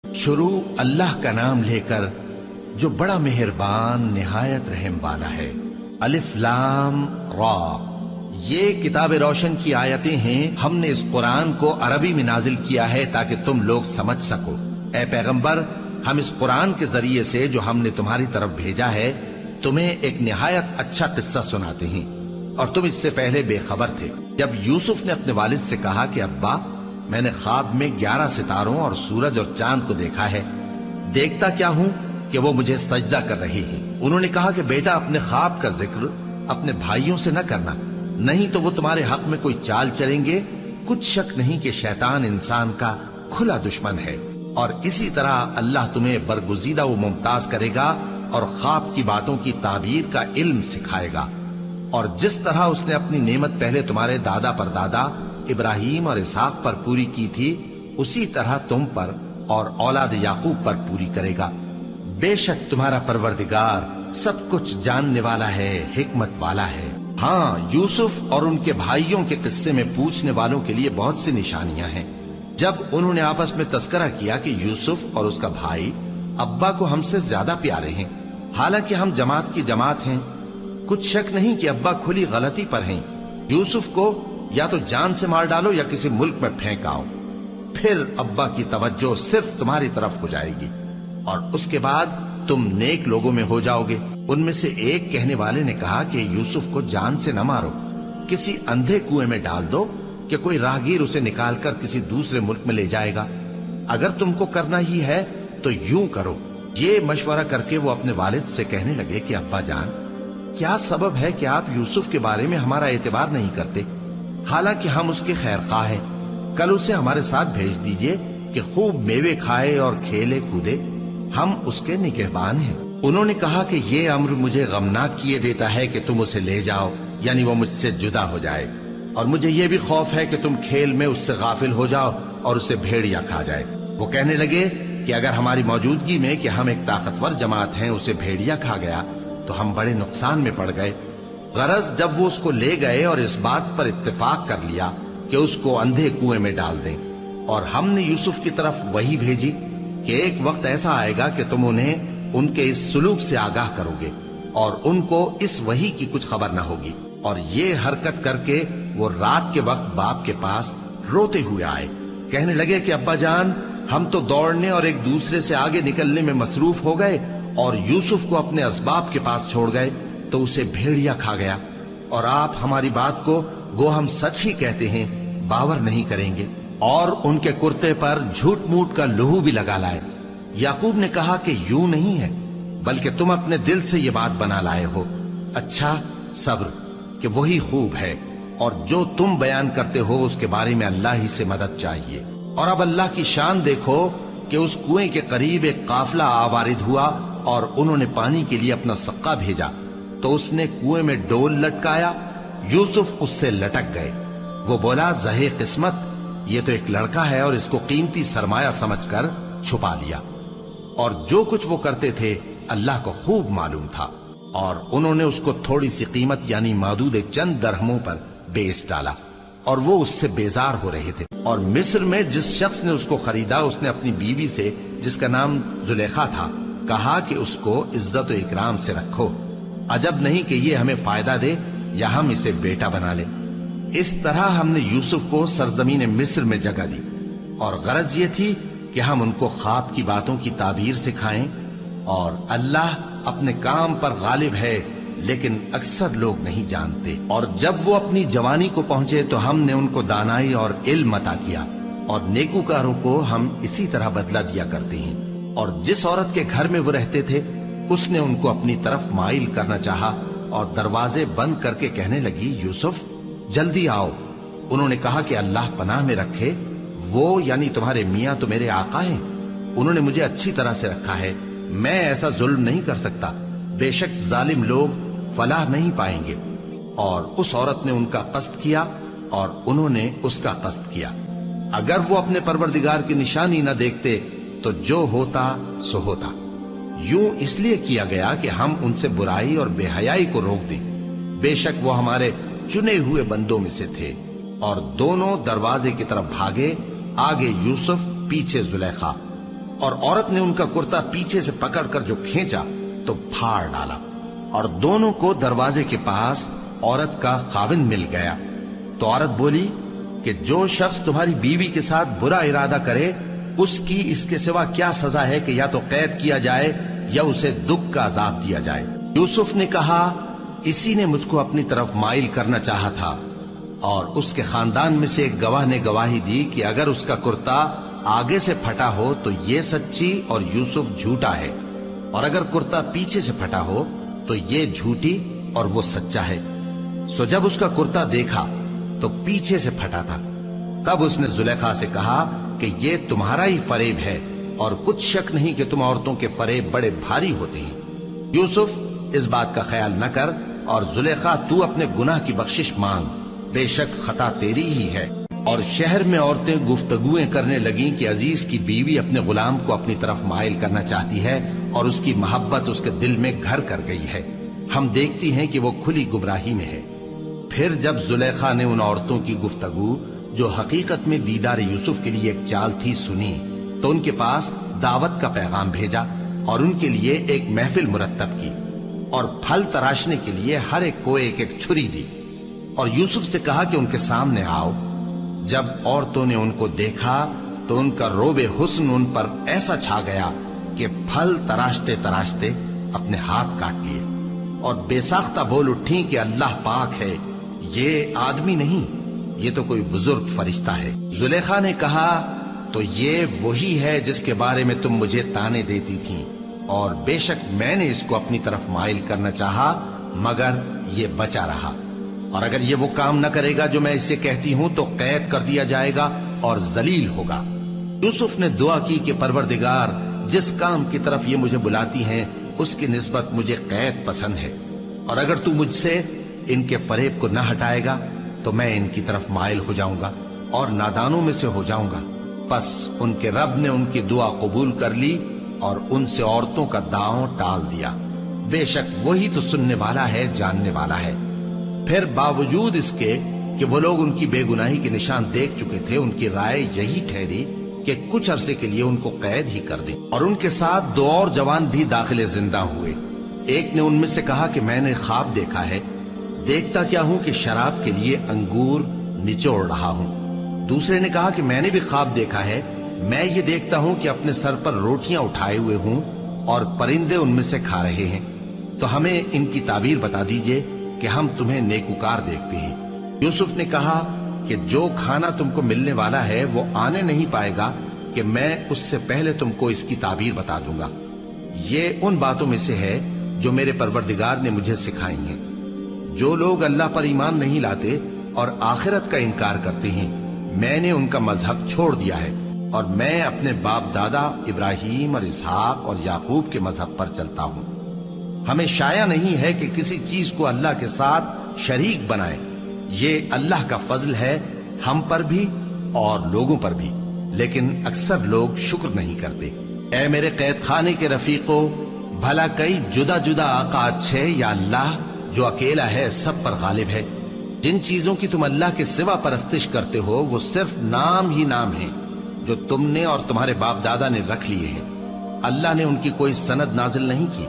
شروع اللہ کا نام لے کر جو بڑا مہربان نہایت رحم والا ہے۔ الف لام را، یہ کتاب روشن کی آیتیں ہیں۔ ہم نے اس قرآن کو عربی میں نازل کیا ہے تاکہ تم لوگ سمجھ سکو۔ اے پیغمبر، ہم اس قرآن کے ذریعے سے جو ہم نے تمہاری طرف بھیجا ہے تمہیں ایک نہایت اچھا قصہ سناتے ہیں، اور تم اس سے پہلے بے خبر تھے۔ جب یوسف نے اپنے والد سے کہا کہ ابا، میں نے خواب میں 11 ستاروں اور سورج اور چاند کو دیکھا ہے، دیکھتا کیا ہوں کہ وہ مجھے سجدہ کر رہے ہیں۔ انہوں نے کہا کہ بیٹا، اپنے خواب کا ذکر اپنے بھائیوں سے نہ کرنا، نہیں تو وہ تمہارے حق میں کوئی چال چلیں گے۔ کچھ شک نہیں کہ شیطان انسان کا کھلا دشمن ہے، اور اسی طرح اللہ تمہیں برگزیدہ و ممتاز کرے گا اور خواب کی باتوں کی تعبیر کا علم سکھائے گا، اور جس طرح اس نے اپنی نعمت پہلے تمہارے دادا پر دادا ابراہیم اور اسحاق پر پوری کی تھی، اسی طرح تم پر اور اولاد یعقوب پر پوری کرے گا۔ بے شک تمہارا پروردگار سب کچھ جاننے والا ہے، حکمت والا ہے۔ ہاں، یوسف اور ان کے بھائیوں کے قصے میں پوچھنے والوں کے لیے بہت سی نشانیاں ہیں۔ جب انہوں نے آپس میں تذکرہ کیا کہ یوسف اور اس کا بھائی ابا کو ہم سے زیادہ پیارے ہیں، حالانکہ ہم جماعت کی جماعت ہیں، کچھ شک نہیں کہ ابا کھلی غلطی پر ہیں۔ یوسف کو یا تو جان سے مار ڈالو یا کسی ملک میں پھینک آؤ، پھر ابا کی توجہ صرف تمہاری طرف ہو جائے گی، اور اس کے بعد تم نیک لوگوں میں ہو جاؤ گے۔ ان میں سے ایک کہنے والے نے کہا کہ یوسف کو جان سے نہ مارو، کسی اندھے کنویں میں ڈال دو کہ کوئی راہگیر اسے نکال کر کسی دوسرے ملک میں لے جائے گا۔ اگر تم کو کرنا ہی ہے تو یوں کرو۔ یہ مشورہ کر کے وہ اپنے والد سے کہنے لگے کہ ابا جان، کیا سبب ہے کہ آپ یوسف کے بارے میں ہمارا اعتبار نہیں کرتے؟ حالانکہ ہم اس کے خیر خواہ ہیں، کل اسے ہمارے ساتھ بھیج دیجئے کہ خوب میوے کھائے اور کھیلے کودے، ہم اس کے نگہبان ہیں۔ انہوں نے کہا کہ یہ امر مجھے غمناک کیے دیتا ہے کہ تم اسے لے جاؤ، یعنی وہ مجھ سے جدا ہو جائے، اور مجھے یہ بھی خوف ہے کہ تم کھیل میں اس سے غافل ہو جاؤ اور اسے بھیڑیا کھا جائے۔ وہ کہنے لگے کہ اگر ہماری موجودگی میں کہ ہم ایک طاقتور جماعت ہیں اسے بھیڑیا کھا گیا تو ہم بڑے نقصان میں پڑ گئے۔ غرض جب وہ اس کو لے گئے اور اس بات پر اتفاق کر لیا کہ اس کو اندھے کنویں میں ڈال دیں، اور ہم نے یوسف کی طرف وحی بھیجی کہ ایک وقت ایسا آئے گا کہ تم انہیں ان کے اس سلوک سے آگاہ کرو گے، اور ان کو اس وحی کی کچھ خبر نہ ہوگی۔ اور یہ حرکت کر کے وہ رات کے وقت باپ کے پاس روتے ہوئے آئے، کہنے لگے کہ ابا جان، ہم تو دوڑنے اور ایک دوسرے سے آگے نکلنے میں مصروف ہو گئے اور یوسف کو اپنے اسباب کے پاس چھوڑ گئے تو اسے بھیڑیا کھا گیا، اور آپ ہماری بات کو گو ہم سچ ہی کہتے ہیں باور نہیں کریں گے۔ اور ان کے کرتے پر جھوٹ موٹ کا لہو بھی لگا لائے۔ یعقوب نے کہا کہ یوں نہیں ہے، بلکہ تم اپنے دل سے یہ بات بنا لائے ہو۔ اچھا، صبر کہ وہی خوب ہے، اور جو تم بیان کرتے ہو اس کے بارے میں اللہ ہی سے مدد چاہیے۔ اور اب اللہ کی شان دیکھو کہ اس کنویں کے قریب ایک قافلہ آوارد ہوا اور انہوں نے پانی کے لیے اپنا سقا بھیجا، تو اس نے کنویں میں ڈول لٹکایا، یوسف اس سے لٹک گئے۔ وہ بولا، زہے قسمت، یہ تو ایک لڑکا ہے، اور اس کو قیمتی سرمایہ سمجھ کر چھپا لیا۔ اور جو کچھ وہ کرتے تھے اللہ کو خوب معلوم تھا، اور انہوں نے اس کو تھوڑی سی قیمت یعنی مادود چند درہموں پر بیچ ڈالا، اور وہ اس سے بیزار ہو رہے تھے۔ اور مصر میں جس شخص نے اس کو خریدا اس نے اپنی بیوی سے، جس کا نام زلیخا تھا، کہا کہ اس کو عزت و اکرام سے رکھو، عجب نہیں کہ یہ ہمیں فائدہ دے یا ہم اسے بیٹا بنا لیں۔ اس طرح ہم نے یوسف کو سرزمین مصر میں جگہ دی، اور غرض یہ تھی کہ ہم ان کو خواب کی باتوں کی تعبیر سکھائیں، اور اللہ اپنے کام پر غالب ہے لیکن اکثر لوگ نہیں جانتے۔ اور جب وہ اپنی جوانی کو پہنچے تو ہم نے ان کو دانائی اور علم عطا کیا، اور نیکوکاروں کو ہم اسی طرح بدلہ دیا کرتے ہیں۔ اور جس عورت کے گھر میں وہ رہتے تھے اس نے ان کو اپنی طرف مائل کرنا چاہا، اور دروازے بند کر کے کہنے لگی، یوسف جلدی آؤ۔ انہوں نے کہا کہ اللہ پناہ میں رکھے، وہ یعنی تمہارے میاں تو میرے آقا ہیں، انہوں نے مجھے اچھی طرح سے رکھا ہے، میں ایسا ظلم نہیں کر سکتا، بے شک ظالم لوگ فلاح نہیں پائیں گے۔ اور اس عورت نے ان کا قصد کیا اور انہوں نے اس کا قصد کیا۔ اگر وہ اپنے پروردگار کی نشانی نہ دیکھتے تو جو ہوتا سو ہوتا۔ یوں اس لیے کیا گیا کہ ہم ان سے برائی اور بے حیائی کو روک دیں، بے شک وہ ہمارے چنے ہوئے بندوں میں سے تھے۔ اور دونوں دروازے کی طرف بھاگے، آگے یوسف پیچھے زلیخا، اور عورت نے ان کا کرتا پیچھے سے پکڑ کر جو کھینچا تو پھاڑ ڈالا، اور دونوں کو دروازے کے پاس عورت کا خاوند مل گیا۔ تو عورت بولی کہ جو شخص تمہاری بیوی کے ساتھ برا ارادہ کرے اس کی اس کے سوا کیا سزا ہے کہ یا تو قید کیا جائے یا اسے دکھ کا عذاب دیا جائے۔ یوسف نے کہا اسی نے مجھ کو اپنی طرف مائل کرنا چاہا تھا، اور اس کے خاندان میں سے ایک گواہ نے گواہی دی کہ اگر اس کا کرتا آگے سے پھٹا ہو تو یہ سچی اور یوسف جھوٹا ہے، اور اگر کرتا پیچھے سے پھٹا ہو تو یہ جھوٹی اور وہ سچا ہے۔ سو جب اس کا کرتا دیکھا تو پیچھے سے پھٹا تھا، تب اس نے زلیخا سے کہا کہ یہ تمہارا ہی فریب ہے، اور کچھ شک نہیں کہ تم عورتوں کے فریب بڑے بھاری ہوتے ہیں۔ یوسف اس بات کا خیال نہ کر، اور زلیخا تو اپنے گناہ کی بخشش مانگ، بے شک خطا تیری ہی ہے۔ اور شہر میں عورتیں گفتگویں کرنے لگیں کہ عزیز کی بیوی اپنے غلام کو اپنی طرف مائل کرنا چاہتی ہے، اور اس کی محبت اس کے دل میں گھر کر گئی ہے، ہم دیکھتی ہیں کہ وہ کھلی گمراہی میں ہے۔ پھر جب زلیخا نے ان عورتوں کی گفتگو جو حقیقت میں دیدار یوسف کے لیے ایک چال تھی سنی، تو ان کے پاس دعوت کا پیغام بھیجا اور ان کے لیے ایک محفل مرتب کی، اور پھل تراشنے کے لیے ہر ایک کو ایک ایک چھری دی، اور یوسف سے کہا کہ ان کے سامنے آؤ۔ جب عورتوں نے ان کو دیکھا تو ان کا روب حسن ان پر ایسا چھا گیا کہ پھل تراشتے تراشتے اپنے ہاتھ کاٹ لیے، اور بے ساختہ بول اٹھیں کہ اللہ پاک ہے، یہ آدمی نہیں، یہ تو کوئی بزرگ فرشتہ ہے۔ زلیخا نے کہا تو یہ وہی ہے جس کے بارے میں تم مجھے تانے دیتی تھیں، اور بے شک میں نے اس کو اپنی طرف مائل کرنا چاہا مگر یہ بچا رہا، اور اگر یہ وہ کام نہ کرے گا جو میں اسے کہتی ہوں تو قید کر دیا جائے گا اور ذلیل ہوگا۔ یوسف نے دعا کی کہ پروردگار، جس کام کی طرف یہ مجھے بلاتی ہیں اس کی نسبت مجھے قید پسند ہے، اور اگر تو مجھ سے ان کے فریب کو نہ ہٹائے گا تو میں ان کی طرف مائل ہو جاؤں گا اور نادانوں میں سے ہو جاؤں گا۔ پس ان کے رب نے ان کی دعا قبول کر لی اور ان سے عورتوں کا داؤں ٹال دیا، بے شک وہی تو سننے والا ہے، جاننے والا ہے۔ پھر باوجود اس کے کہ وہ لوگ ان کی بے گناہی کے نشان دیکھ چکے تھے، ان کی رائے یہی ٹھہری کہ کچھ عرصے کے لیے ان کو قید ہی کر دیں، اور ان کے ساتھ دو اور جوان بھی داخل زندہ ہوئے۔ ایک نے ان میں سے کہا کہ میں نے خواب دیکھا ہے، دیکھتا کیا ہوں کہ شراب کے لیے انگور نچوڑ رہا ہوں۔ دوسرے نے کہا کہ میں نے بھی خواب دیکھا ہے، میں یہ دیکھتا ہوں کہ اپنے سر پر روٹیاں اٹھائے ہوئے ہوں اور پرندے ان میں سے کھا رہے ہیں، تو ہمیں ان کی تعبیر بتا دیجئے کہ ہم تمہیں نیکوکار دیکھتے ہیں۔ یوسف نے کہا کہ جو کھانا تم کو ملنے والا ہے وہ آنے نہیں پائے گا کہ میں اس سے پہلے تم کو اس کی تعبیر بتا دوں گا۔ یہ ان باتوں میں سے ہے جو میرے پروردگار نے مجھے سکھائی ہیں۔ جو لوگ اللہ پر ایمان نہیں لاتے اور آخرت کا انکار کرتے ہیں، میں نے ان کا مذہب چھوڑ دیا ہے، اور میں اپنے باپ دادا ابراہیم اور اسحاق اور یعقوب کے مذہب پر چلتا ہوں۔ ہمیں شایع نہیں ہے کہ کسی چیز کو اللہ کے ساتھ شریک بنائیں، یہ اللہ کا فضل ہے ہم پر بھی اور لوگوں پر بھی، لیکن اکثر لوگ شکر نہیں کرتے۔ اے میرے قید خانے کے رفیقو، بھلا کئی جدا جدا آقا اچھے یا اللہ جو اکیلا ہے سب پر غالب ہے؟ جن چیزوں کی تم اللہ کے سوا پرستش کرتے ہو وہ صرف نام ہی نام ہیں جو تم نے اور تمہارے باپ دادا نے رکھ لیے ہیں، اللہ نے ان کی کوئی سند نازل نہیں کی۔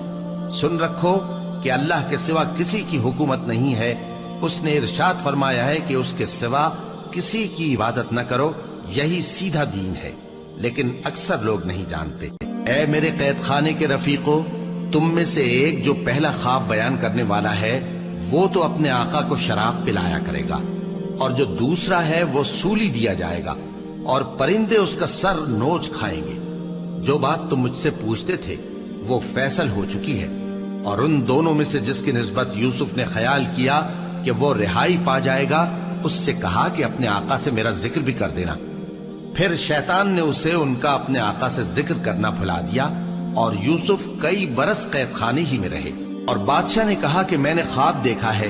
سن رکھو کہ اللہ کے سوا کسی کی حکومت نہیں ہے، اس نے ارشاد فرمایا ہے کہ اس کے سوا کسی کی عبادت نہ کرو، یہی سیدھا دین ہے، لیکن اکثر لوگ نہیں جانتے۔ اے میرے قید خانے کے رفیقو، تم میں سے ایک جو پہلا خواب بیان کرنے والا ہے وہ تو اپنے آقا کو شراب پلایا کرے گا، اور جو دوسرا ہے وہ سولی دیا جائے گا، اور پرندے اس کا سر نوچ کھائیں گے۔ جو بات تم مجھ سے پوچھتے تھے وہ فیصل ہو چکی ہے، اور ان دونوں میں سے جس کی نسبت یوسف نے خیال کیا کہ وہ رہائی پا جائے گا، اس سے کہا کہ اپنے آقا سے میرا ذکر بھی کر دینا۔ پھر شیطان نے اسے ان کا اپنے آقا سے ذکر کرنا بھلا دیا، اور یوسف کئی برس قید خانے ہی میں رہے۔ اور بادشاہ نے کہا کہ میں نے خواب دیکھا ہے،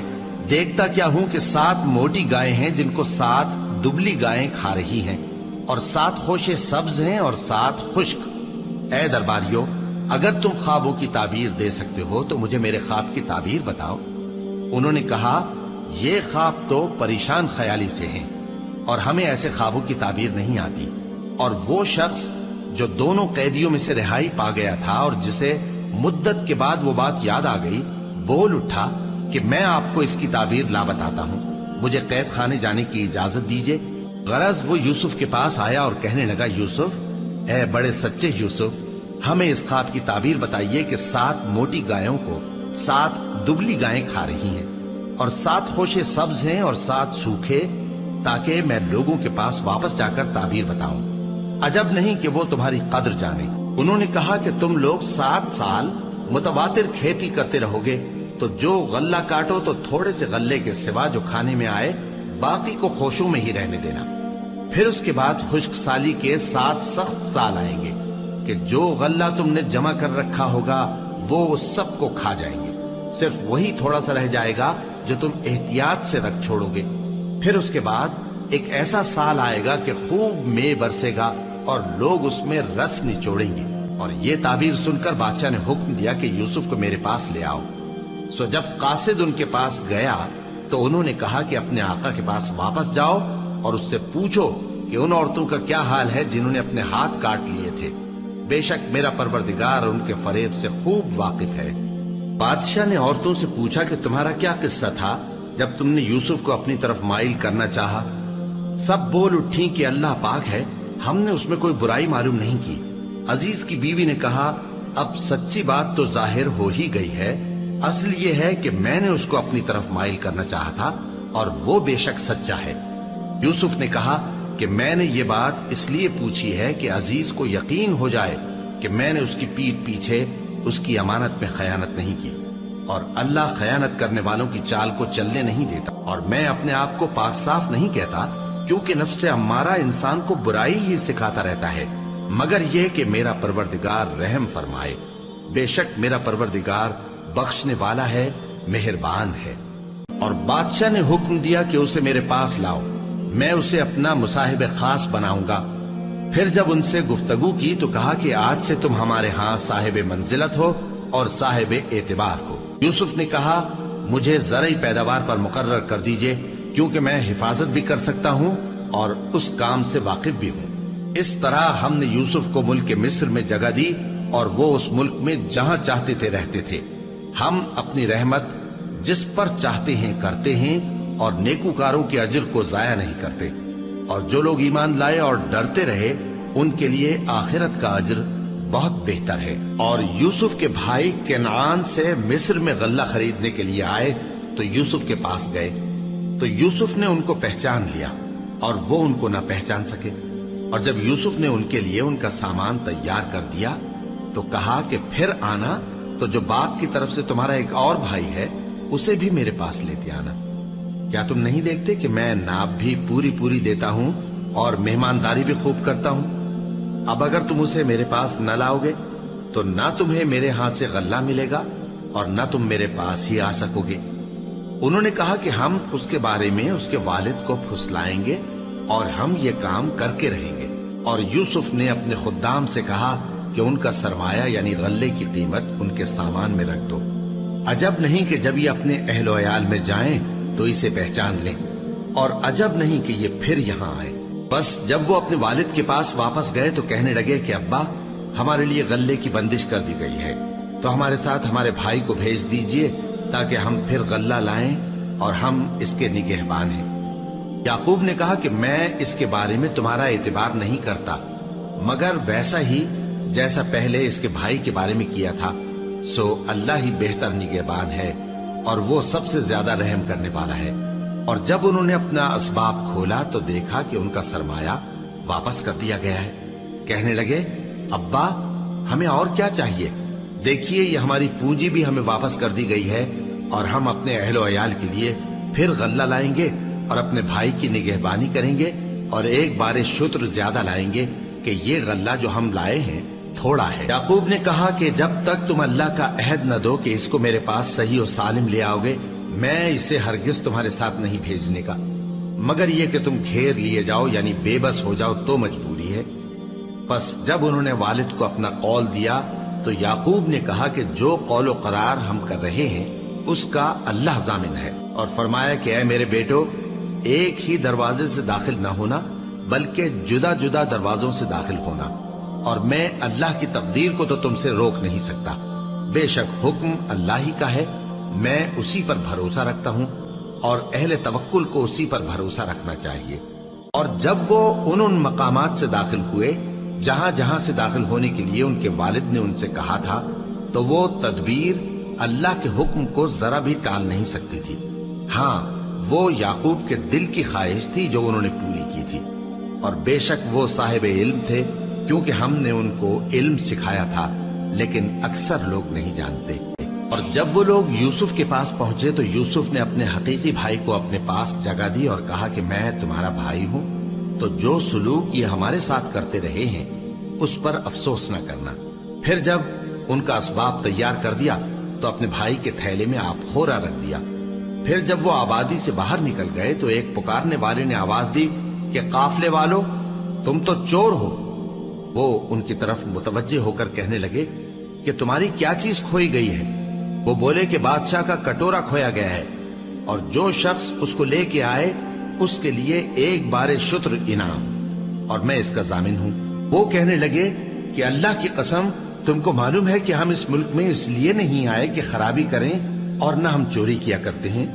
دیکھتا کیا ہوں کہ 7 موٹی گائیں ہیں جن کو 7 دبلی گائیں کھا رہی ہیں، اور 7 خوشے سبز ہیں اور 7 خشک۔ اے درباریو، اگر تم خوابوں کی تعبیر دے سکتے ہو تو مجھے میرے خواب کی تعبیر بتاؤ۔ انہوں نے کہا یہ خواب تو پریشان خیالی سے ہیں، اور ہمیں ایسے خوابوں کی تعبیر نہیں آتی۔ اور وہ شخص جو دونوں قیدیوں میں سے رہائی پا گیا تھا اور جسے مدت کے بعد وہ بات یاد آ گئی، بول اٹھا کہ میں آپ کو اس کی تعبیر لا بتاتا ہوں، مجھے قید خانے جانے کی اجازت دیجیے۔ غرض وہ یوسف کے پاس آیا اور کہنے لگا، یوسف، اے بڑے سچے یوسف، ہمیں اس خواب کی تعبیر بتائیے کہ 7 موٹی گایوں کو 7 دبلی گائیں کھا رہی ہیں، اور 7 خوشے سبز ہیں اور 7 سوکھے، تاکہ میں لوگوں کے پاس واپس جا کر تعبیر بتاؤں۔ عجب نہیں کہ وہ تمہاری قدر جانے۔ انہوں نے کہا کہ تم لوگ 7 سال متواتر کھیتی کرتے رہو گے، تو جو غلہ کاٹو تو تھوڑے سے غلے کے سوا جو کھانے میں آئے باقی کو خوشوں میں ہی رہنے دینا۔ پھر اس کے بعد خشک سالی کے 7 سخت سال آئیں گے کہ جو غلہ تم نے جمع کر رکھا ہوگا وہ سب کو کھا جائیں گے، صرف وہی تھوڑا سا رہ جائے گا جو تم احتیاط سے رکھ چھوڑو گے۔ پھر اس کے بعد ایک ایسا سال آئے گا کہ خوب مے برسے گا اور لوگ اس میں رس نچوڑیں گے۔ اور یہ تعبیر سن کر بادشاہ نے حکم دیا کہ یوسف کو میرے پاس لے آؤ۔ سو جب قاصد ان کے پاس گیا تو انہوں نے کہا کہ اپنے آقا کے پاس واپس جاؤ اور اس سے پوچھو کہ ان عورتوں کا کیا حال ہے جنہوں نے اپنے ہاتھ کاٹ لیے تھے، بے شک میرا پروردگار ان کے فریب سے خوب واقف ہے۔ بادشاہ نے عورتوں سے پوچھا کہ تمہارا کیا قصہ تھا جب تم نے یوسف کو اپنی طرف مائل کرنا چاہا؟ سب بول اٹھیں کہ اللہ پاک ہے، ہم نے اس میں کوئی برائی معلوم نہیں کی۔ عزیز کی بیوی نے کہا، اب سچی بات تو ظاہر ہو ہی گئی ہے، اصل یہ ہے کہ میں نے اس کو اپنی طرف مائل کرنا چاہا تھا اور وہ بے شک سچا ہے۔ یوسف نے کہا کہ میں نے یہ بات اس لیے پوچھی ہے کہ عزیز کو یقین ہو جائے کہ میں نے اس کی پیٹھ پیچھے اس کی امانت میں خیانت نہیں کی، اور اللہ خیانت کرنے والوں کی چال کو چلنے نہیں دیتا، اور میں اپنے آپ کو پاک صاف نہیں کہتا، کیونکہ نفس امارہ انسان کو برائی ہی سکھاتا رہتا ہے، مگر یہ کہ میرا پروردگار رحم فرمائے، بے شک میرا پروردگار بخشنے والا ہے، مہربان ہے۔ اور بادشاہ نے حکم دیا کہ اسے میرے پاس لاؤ، میں اسے اپنا مصاحب خاص بناؤں گا۔ پھر جب ان سے گفتگو کی تو کہا کہ آج سے تم ہمارے ہاں صاحب منزلت ہو اور صاحب اعتبار ہو۔ یوسف نے کہا، مجھے زرعی پیداوار پر مقرر کر دیجئے، کیونکہ میں حفاظت بھی کر سکتا ہوں اور اس کام سے واقف بھی ہوں۔ اس طرح ہم نے یوسف کو ملک مصر میں جگہ دی اور وہ اس ملک میں جہاں چاہتے تھے رہتے تھے۔ ہم اپنی رحمت جس پر چاہتے ہیں کرتے ہیں اور نیکوکاروں کے اجر کو ضائع نہیں کرتے، اور جو لوگ ایمان لائے اور ڈرتے رہے ان کے لیے آخرت کا اجر بہت بہتر ہے۔ اور یوسف کے بھائی کنعان سے مصر میں غلہ خریدنے کے لیے آئے تو یوسف کے پاس گئے، تو یوسف نے ان کو پہچان لیا اور وہ ان کو نہ پہچان سکے۔ اور جب یوسف نے ان کے لیے ان کا سامان تیار کر دیا تو کہا کہ پھر آنا تو جو باپ کی طرف سے تمہارا ایک اور بھائی ہے اسے بھی میرے پاس لیتے آنا۔ کیا تم نہیں دیکھتے کہ میں ناب بھی پوری پوری دیتا ہوں اور مہمانداری بھی خوب کرتا ہوں؟ اب اگر تم اسے میرے پاس نہ لاؤ گے تو نہ تمہیں میرے ہاں سے غلہ ملے گا اور نہ تم میرے پاس ہی آ سکو گے۔ انہوں نے کہا کہ ہم اس کے بارے میں اس کے والد کو پھسلائیں گے اور ہم یہ کام کر کے رہیں گے۔ اور یوسف نے اپنے خدام سے کہا کہ ان کا سرمایہ یعنی غلے کی قیمت ان کے سامان میں رکھ دو۔ عجب نہیں کہ جب یہ اپنے اہل و عیال میں جائیں تو اسے پہچان لیں، اور عجب نہیں کہ یہ پھر یہاں آئے۔ بس جب وہ اپنے والد کے پاس واپس گئے تو کہنے لگے کہ ابا، ہمارے لیے غلے کی بندش کر دی گئی ہے، تو ہمارے ساتھ ہمارے بھائی کو بھیج دیجئے تاکہ ہم پھر غلہ لائیں اور ہم اس کے نگہبان ہیں۔ یعقوب نے کہا کہ میں اس کے بارے میں تمہارا اعتبار نہیں کرتا، مگر ویسا ہی جیسا پہلے اس کے بھائی کے بارے میں کیا تھا، سو اللہ ہی بہتر نگہبان ہے اور وہ سب سے زیادہ رحم کرنے والا ہے۔ اور جب انہوں نے اپنا اسباب کھولا تو دیکھا کہ ان کا سرمایہ واپس کر دیا گیا ہے۔ کہنے لگے، ابا ہمیں اور کیا چاہیے؟ دیکھیے یہ ہماری پونجی بھی ہمیں واپس کر دی گئی ہے، اور ہم اپنے اہل و عیال کے لیے پھر غلہ لائیں گے اور اپنے بھائی کی نگہبانی کریں گے، اور ایک بار شتر زیادہ لائیں گے کہ یہ غلہ جو ہم لائے ہیں تھوڑا ہے۔ یعقوب نے کہا کہ جب تک تم اللہ کا عہد نہ دو کہ اس کو میرے پاس صحیح و سالم لے آؤ گے، میں اسے ہرگز تمہارے ساتھ نہیں بھیجنے کا، مگر یہ کہ تم گھیر لیے جاؤ یعنی بے بس ہو جاؤ تو مجبوری ہے۔ پس جب انہوں نے والد کو اپنا قول دیا تو یعقوب نے کہا کہ جو قول و قرار ہم کر رہے ہیں اس کا اللہ ضامن ہے، اور فرمایا کہ اے میرے بیٹو، ایک ہی دروازے سے داخل نہ ہونا بلکہ جدا جدا دروازوں سے داخل ہونا، اور میں اللہ کی تقدیر کو تو تم سے روک نہیں سکتا. بے شک حکم اللہ ہی کا ہے، میں اسی پر بھروسہ رکھتا ہوں، اور اہل توکل کو اسی پر بھروسہ رکھنا چاہیے. اور جب وہ ان مقامات سے داخل ہوئے جہاں جہاں سے داخل ہونے کے لیے ان کے والد نے ان سے کہا تھا، تو وہ تدبیر اللہ کے حکم کو ذرا بھی ٹال نہیں سکتی تھی. ہاں، وہ یعقوب کے دل کی خواہش تھی جو انہوں نے پوری کی تھی. اور بے شک وہ صاحب علم تھے، کیونکہ ہم نے ان کو علم سکھایا تھا، لیکن اکثر لوگ نہیں جانتے. اور جب وہ لوگ یوسف کے پاس پہنچے تو یوسف نے اپنے حقیقی بھائی کو اپنے پاس جگہ دی اور کہا کہ میں تمہارا بھائی ہوں، تو جو سلوک یہ ہمارے ساتھ کرتے رہے ہیں اس پر افسوس نہ کرنا. پھر جب ان کا اسباب تیار کر دیا تو اپنے بھائی کے تھیلے میں آپ خورا رکھ دیا. پھر جب وہ آبادی سے باہر نکل گئے تو ایک پکارنے والے نے آواز دی کہ قافلے والو، تم تو چور ہو. وہ ان کی طرف متوجہ ہو کر کہنے لگے کہ تمہاری کیا چیز کھوئی گئی ہے؟ وہ بولے کہ بادشاہ کا کٹورا کھویا گیا ہے، اور جو شخص اس کو لے کے آئے اس کے لیے ایک بار شتر انعام، اور میں اس کا ضامن ہوں. وہ کہنے لگے کہ اللہ کی قسم، تم کو معلوم ہے کہ ہم اس ملک میں اس لیے نہیں آئے کہ خرابی کریں اور نہ ہم چوری کیا کرتے ہیں.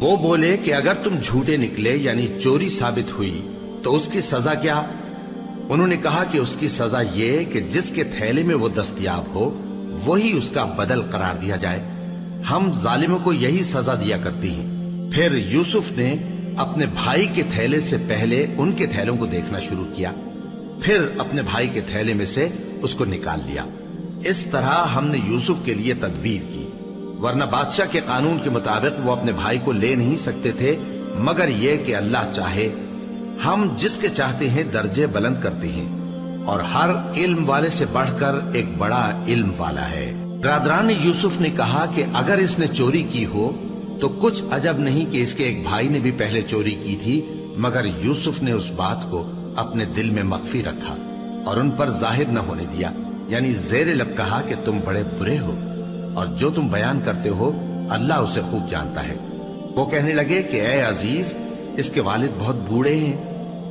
وہ بولے کہ اگر تم جھوٹے نکلے یعنی چوری ثابت ہوئی تو اس کی سزا کیا؟ انہوں نے کہا کہ اس کی سزا یہ کہ جس کے تھیلے میں وہ دستیاب ہو وہی اس کا بدل قرار دیا جائے. ہم ظالموں کو یہی سزا دیا کرتی ہیں. پھر یوسف نے اپنے بھائی کے تھیلے سے پہلے ان کے تھیلوں کو دیکھنا شروع کیا، پھر اپنے بھائی کے تھیلے میں سے اس کو نکال لیا. اس طرح ہم نے یوسف کے لیے تدبیر کی، ورنہ بادشاہ کے قانون کے مطابق وہ اپنے بھائی کو لے نہیں سکتے تھے مگر یہ کہ اللہ چاہے. ہم جس کے چاہتے ہیں درجے بلند کرتے ہیں، اور ہر علم والے سے بڑھ کر ایک بڑا علم والا ہے. برادران یوسف نے کہا کہ اگر اس نے چوری کی ہو تو کچھ عجب نہیں کہ اس کے ایک بھائی نے بھی پہلے چوری کی تھی، مگر یوسف نے اس بات کو اپنے دل میں مخفی رکھا اور ان پر ظاہر نہ ہونے دیا. یعنی زیر لب کہا کہ تم بڑے برے ہو، اور جو تم بیان کرتے ہو اللہ اسے خوب جانتا ہے. وہ کہنے لگے کہ اے عزیز، اس کے والد بہت بوڑھے ہیں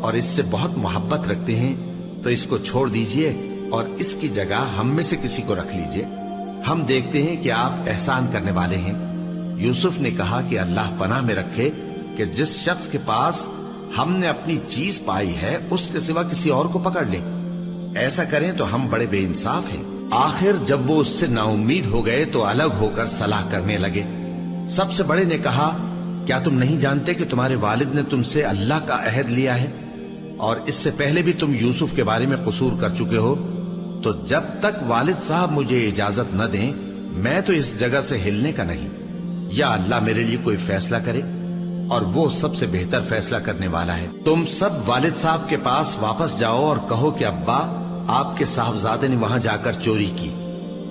اور اس سے بہت محبت رکھتے ہیں، تو اس کو چھوڑ دیجئے اور اس کی جگہ ہم میں سے کسی کو رکھ لیجئے. ہم دیکھتے ہیں کہ آپ احسان کرنے والے ہیں. یوسف نے کہا کہ اللہ پناہ میں رکھے کہ جس شخص کے پاس ہم نے اپنی چیز پائی ہے اس کے سوا کسی اور کو پکڑ لیں. ایسا کریں تو ہم بڑے بے انصاف ہیں. آخر جب وہ اس سے نا امید ہو گئے تو الگ ہو کر صلاح کرنے لگے. سب سے بڑے نے کہا، کیا تم نہیں جانتے کہ تمہارے والد نے تم سے اللہ کا عہد لیا ہے، اور اس سے پہلے بھی تم یوسف کے بارے میں قصور کر چکے ہو؟ تو جب تک والد صاحب مجھے اجازت نہ دیں میں تو اس جگہ سے ہلنے کا نہیں. یا اللہ میرے لیے کوئی فیصلہ کرے، اور وہ سب سے بہتر فیصلہ کرنے والا ہے. تم سب والد صاحب کے پاس واپس جاؤ اور کہو کہ ابا، آپ کے صاحبزادے نے وہاں جا کر چوری کی،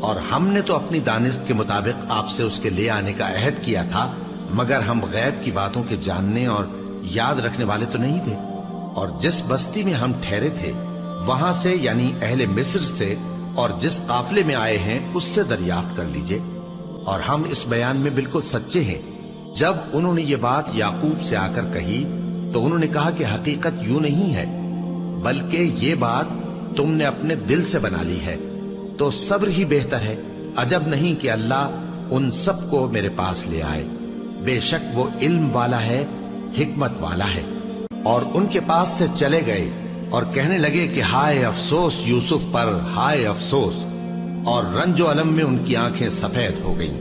اور ہم نے تو اپنی دانست کے مطابق آپ سے اس کے لے آنے کا عہد کیا تھا، مگر ہم غیب کی باتوں کے جاننے اور یاد رکھنے والے تو نہیں تھے. اور جس بستی میں ہم ٹھہرے تھے وہاں سے یعنی اہل مصر سے اور جس قافلے میں آئے ہیں اس سے دریافت کر لیجئے، اور ہم اس بیان میں بالکل سچے ہیں. جب انہوں نے یہ بات یعقوب سے آ کر کہی تو انہوں نے کہا کہ حقیقت یوں نہیں ہے، بلکہ یہ بات تم نے اپنے دل سے بنا لی ہے، تو صبر ہی بہتر ہے. عجب نہیں کہ اللہ ان سب کو میرے پاس لے آئے. بے شک وہ علم والا ہے، حکمت والا ہے. اور ان کے پاس سے چلے گئے اور کہنے لگے کہ ہائے افسوس یوسف پر، ہائے افسوس. اور رنج و الم میں ان کی آنکھیں سفید ہو گئیں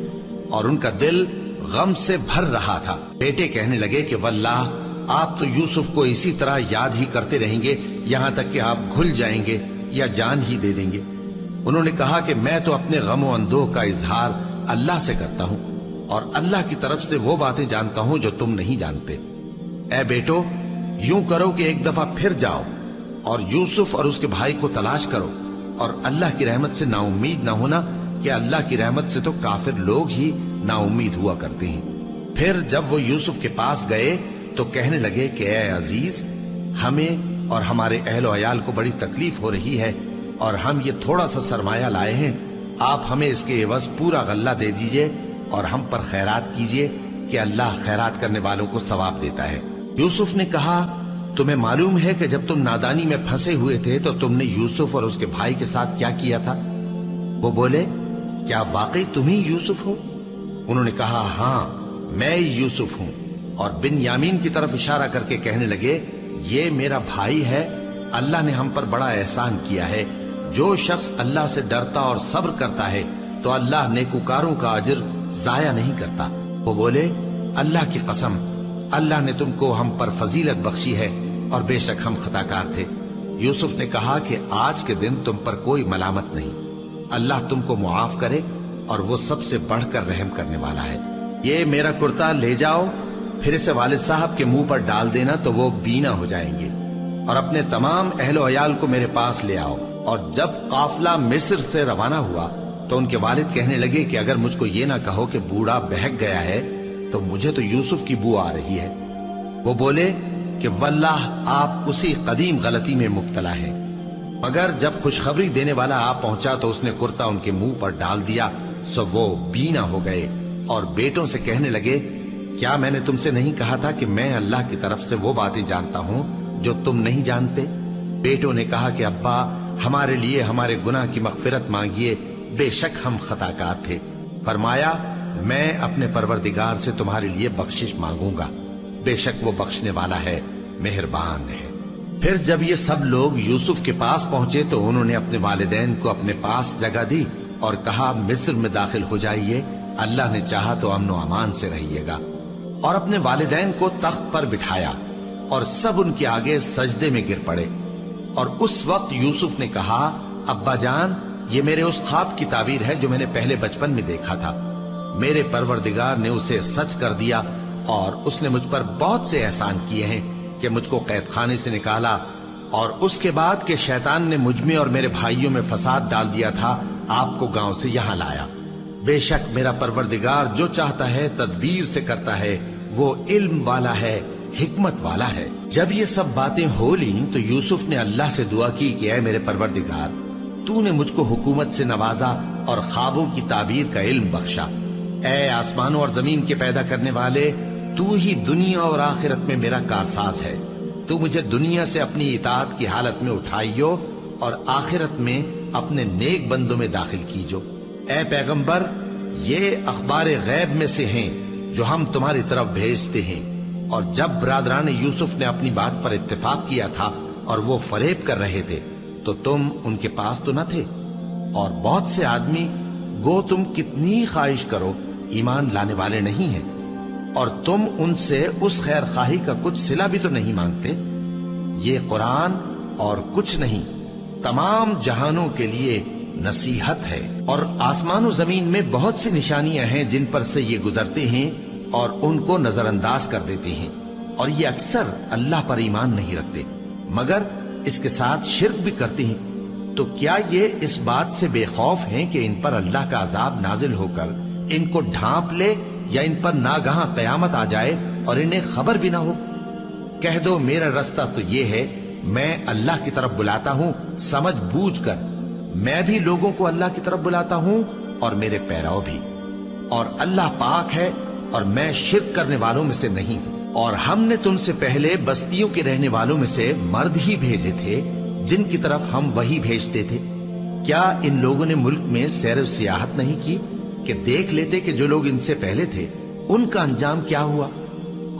اور ان کا دل غم سے بھر رہا تھا. بیٹے کہنے لگے کہ واللہ آپ تو یوسف کو اسی طرح یاد ہی کرتے رہیں گے یہاں تک کہ آپ گھل جائیں گے یا جان ہی دے دیں گے. انہوں نے کہا کہ میں تو اپنے غم و اندوہ کا اظہار اللہ سے کرتا ہوں، اور اللہ کی طرف سے وہ باتیں جانتا ہوں جو تم نہیں جانتے. اے بیٹو، یوں کرو کہ ایک دفعہ پھر جاؤ اور یوسف اور اس کے بھائی کو تلاش کرو، اور اللہ کی رحمت سے نا امید نہ ہونا کہ اللہ کی رحمت سے تو کافر لوگ ہی نا امید ہوا کرتے ہیں. پھر جب وہ یوسف کے پاس گئے تو کہنے لگے کہ اے عزیز، ہمیں اور ہمارے اہل و عیال کو بڑی تکلیف ہو رہی ہے، اور ہم یہ تھوڑا سا سرمایہ لائے ہیں، آپ ہمیں اس کے عوض پورا غلہ دے دیجئے اور ہم پر خیرات کیجئے کہ اللہ خیرات کرنے والوں کو ثواب دیتا ہے. یوسف نے کہا تمہیں معلوم ہے کہ جب تم نادانی میں پھنسے ہوئے تھے تو تم نے یوسف اور اس کے بھائی کے ساتھ کیا کیا تھا؟ وہ بولے کیا واقعی تم ہی یوسف ہو؟ انہوں نے کہا ہاں میں یوسف ہوں، اور بن یامین کی طرف اشارہ کر کے کہنے لگے یہ میرا بھائی ہے، اللہ نے ہم پر بڑا احسان کیا ہے، جو شخص اللہ سے ڈرتا اور صبر کرتا ہے تو اللہ نیکوکاروں کا اجر ضائع نہیں کرتا۔ وہ بولے اللہ کی قسم اللہ نے تم کو ہم پر فضیلت بخشی ہے اور بے شک ہم خطاکار تھے۔ یوسف نے کہا کہ آج کے دن تم پر کوئی ملامت نہیں، اللہ تم کو معاف کرے اور وہ سب سے بڑھ کر رحم کرنے والا ہے۔ یہ میرا کرتا لے جاؤ، پھر اسے والد صاحب کے منہ پر ڈال دینا تو وہ بینا ہو جائیں گے، اور اپنے تمام اہل و عیال کو میرے پاس لے آؤ۔ اور جب قافلہ مصر سے روانہ ہوا تو ان کے والد کہنے لگے کہ اگر مجھ کو یہ نہ کہو کہ بوڑھا بہک گیا ہے تو مجھے تو یوسف کی بو آ رہی ہے۔ وہ بولے کہ واللہ آپ اسی قدیم غلطی میں مبتلا ہیں۔ مگر جب خوشخبری دینے والا آپ پہنچا تو اس نے کرتا ان کے منہ پر ڈال دیا، سو وہ بینا ہو گئے اور بیٹوں سے کہنے لگے کیا میں نے تم سے نہیں کہا تھا کہ میں اللہ کی طرف سے وہ باتیں جانتا ہوں جو تم نہیں جانتے؟ بیٹوں نے کہا کہ ابا ہمارے لیے ہمارے گناہ کی مغفرت مانگیے، بے شک ہم خطاکار تھے۔ فرمایا میں اپنے پروردگار سے تمہارے لیے بخشش مانگوں گا، بے شک وہ بخشنے والا ہے، مہربان ہے۔ پھر جب یہ سب لوگ یوسف کے پاس پہنچے تو انہوں نے اپنے والدین کو اپنے پاس جگہ دی اور کہا مصر میں داخل ہو جائیے، اللہ نے چاہا تو امن و امان سے رہیے گا۔ اور اپنے والدین کو تخت پر بٹھایا اور سب ان کے آگے سجدے میں گر پڑے۔ اور اس وقت یوسف نے کہا ابا جان یہ میرے اس خواب کی تعبیر ہے جو میں نے پہلے بچپن میں دیکھا تھا، میرے پروردگار نے اسے سچ کر دیا اور اس نے مجھ پر بہت سے احسان کیے ہیں کہ مجھ کو قید خانے سے نکالا، اور اس کے بعد کہ شیطان نے مجھ میں اور میرے بھائیوں میں فساد ڈال دیا تھا آپ کو گاؤں سے یہاں لایا۔ بے شک میرا پروردگار جو چاہتا ہے تدبیر سے کرتا ہے، وہ علم والا ہے، حکمت والا ہے۔ جب یہ سب باتیں ہو لیں تو یوسف نے اللہ سے دعا کی کہ اے میرے پروردگار تو نے مجھ کو حکومت سے نوازا اور خوابوں کی تعبیر کا علم بخشا۔ اے آسمانوں اور زمین کے پیدا کرنے والے، تو ہی دنیا اور آخرت میں میرا کارساز ہے، تو مجھے دنیا سے اپنی اطاعت کی حالت میں اٹھائیو اور آخرت میں اپنے نیک بندوں میں داخل کیجو۔ اے پیغمبر یہ اخبار غیب میں سے ہیں جو ہم تمہاری طرف بھیجتے ہیں۔ اور جب برادران یوسف نے اپنی بات پر اتفاق کیا تھا اور وہ فریب کر رہے تھے تو تم ان کے پاس تو نہ تھے، اور بہت سے آدمی گو تم کتنی خواہش کرو ایمان لانے والے نہیں ہیں، اور تم ان سے اس خیر خواہی کا کچھ صلہ بھی تو نہیں مانگتے۔ یہ قرآن اور کچھ نہیں تمام جہانوں کے لیے نصیحت ہے، اور آسمان و زمین میں بہت سی نشانیاں ہیں جن پر سے یہ گزرتے ہیں اور ان کو نظر انداز کر دیتے ہیں، اور یہ اکثر اللہ پر ایمان نہیں رکھتے مگر اس کے ساتھ شرک بھی کرتے ہیں۔ تو کیا یہ اس بات سے بے خوف ہیں کہ ان پر اللہ کا عذاب نازل ہو کر ان کو ڈھانپ لے، یا ان پر ناگہاں قیامت آ جائے اور انہیں خبر بھی نہ ہو؟ کہہ دو میرا رستہ تو یہ ہے، میں اللہ کی طرف بلاتا ہوں سمجھ بوجھ کر، میں بھی لوگوں کو اللہ کی طرف بلاتا ہوں اور میرے پیرو بھی، اور اللہ پاک ہے اور میں شرک کرنے والوں میں سے نہیں ہوں۔ اور ہم نے تم سے پہلے بستیوں کے رہنے والوں میں سے مرد ہی بھیجے تھے جن کی طرف ہم وہی بھیجتے تھے۔ کیا ان لوگوں نے ملک میں سیر و سیاحت نہیں کی کہ دیکھ لیتے کہ جو لوگ ان سے پہلے تھے ان کا انجام کیا ہوا؟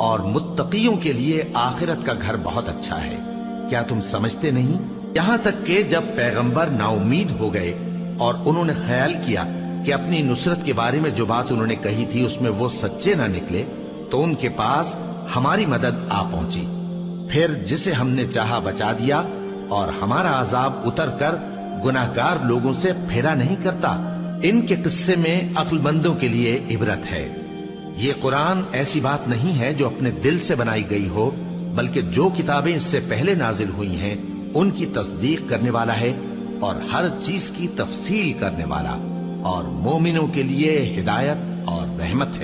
اور متقیوں کے لیے آخرت کا گھر بہت اچھا ہے، کیا تم سمجھتے نہیں؟ یہاں تک کہ جب پیغمبر نا امید ہو گئے اور انہوں نے خیال کیا کہ اپنی نصرت کے بارے میں جو بات انہوں نے کہی تھی اس میں وہ سچے نہ نکلے، تو ان کے پاس ہماری مدد آ پہنچی، پھر جسے ہم نے چاہا بچا دیا، اور ہمارا عذاب اتر کر گناہگار لوگوں سے پھیرا نہیں کرتا۔ ان کے قصے میں عقل مندوں کے لیے عبرت ہے۔ یہ قرآن ایسی بات نہیں ہے جو اپنے دل سے بنائی گئی ہو، بلکہ جو کتابیں اس سے پہلے نازل ہوئی ہیں ان کی تصدیق کرنے والا ہے اور ہر چیز کی تفصیل کرنے والا، اور مومنوں کے لیے ہدایت اور رحمت ہے۔